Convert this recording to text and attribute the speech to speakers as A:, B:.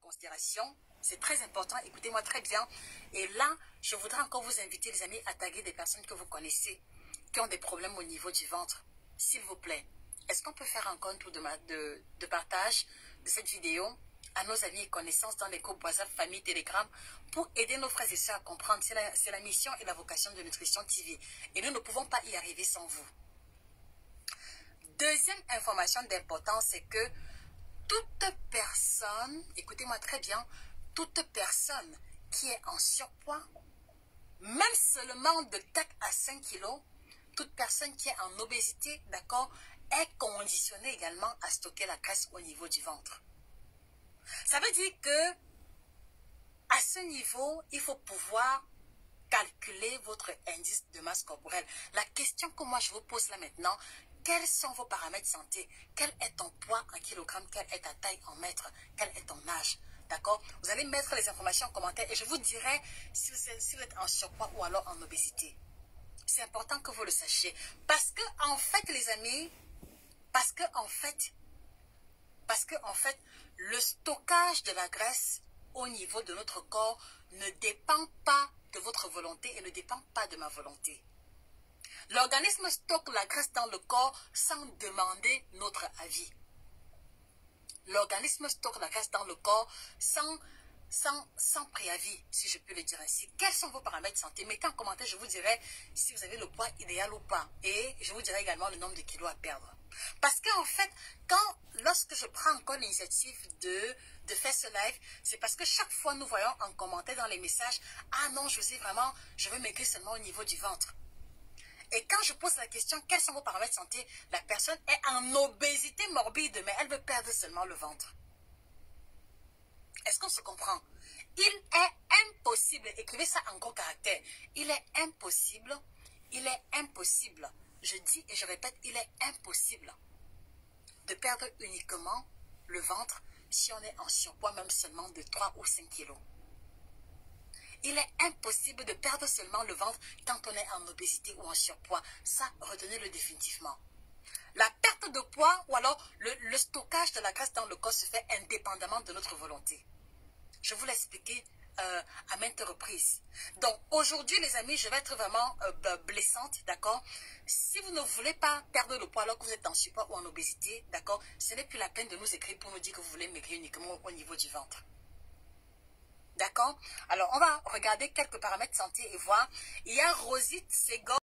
A: considération. C'est très important, écoutez-moi très bien. Et là, je voudrais encore vous inviter, les amis, à taguer des personnes que vous connaissez qui ont des problèmes au niveau du ventre. S'il vous plaît, est-ce qu'on peut faire encore un tour de partage de cette vidéo à nos amis et connaissances dans les groupes WhatsApp, famille, Telegram, pour aider nos frères et sœurs à comprendre. C'est la mission et la vocation de Nutrition TV. Et nous ne pouvons pas y arriver sans vous. Deuxième information d'importance, c'est que toute personne, écoutez-moi très bien, toute personne qui est en surpoids, même seulement de 4 à 5 kilos, toute personne qui est en obésité, d'accord, est conditionnée également à stocker la graisse au niveau du ventre. Ça veut dire que à ce niveau, il faut pouvoir calculer votre indice de masse corporelle. La question que moi je vous pose là maintenant, quels sont vos paramètres santé? Quel est ton poids en kilogrammes? Quelle est ta taille en mètres? Quel est ton âge? D'accord? Vous allez mettre les informations en commentaire et je vous dirai si vous êtes en surpoids ou alors en obésité. C'est important que vous le sachiez. Parce que en fait, les amis, parce que en fait, le stockage de la graisse au niveau de notre corps ne dépend pas de votre volonté et ne dépend pas de ma volonté. L'organisme stocke la graisse dans le corps sans demander notre avis. L'organisme stocke la graisse dans le corps sans préavis, si je peux le dire ainsi. Quels sont vos paramètres santé? Mettez en commentaire, je vous dirai si vous avez le poids idéal ou pas. Et je vous dirai également le nombre de kilos à perdre. Parce qu'en fait, lorsque je prends encore l'initiative de faire ce live, c'est parce que chaque fois nous voyons en commentaire dans les messages, ah non, je veux maigrir seulement au niveau du ventre. Et quand je pose la question, quels sont vos paramètres santé? La personne est en obésité morbide, mais elle veut perdre seulement le ventre. Est-ce qu'on se comprend? Il est impossible, écrivez ça en gros caractères, il est impossible, je dis et je répète, il est impossible de perdre uniquement le ventre si on est en surpoids même seulement de 3 ou 5 kilos. Il est impossible de perdre seulement le ventre quand on est en obésité ou en surpoids. Ça, retenez-le définitivement. La perte de poids ou alors le stockage de la graisse dans le corps se fait indépendamment de notre volonté. Je vous l'ai expliqué à maintes reprises. Donc aujourd'hui les amis, je vais être vraiment blessante, d'accord? Si vous ne voulez pas perdre le poids alors que vous êtes en surpoids ou en obésité, d'accord, ce n'est plus la peine de nous écrire pour nous dire que vous voulez maigrir uniquement au niveau du ventre. D'accord? Alors on va regarder quelques paramètres santé et voir. Il y a Rosite Ségor.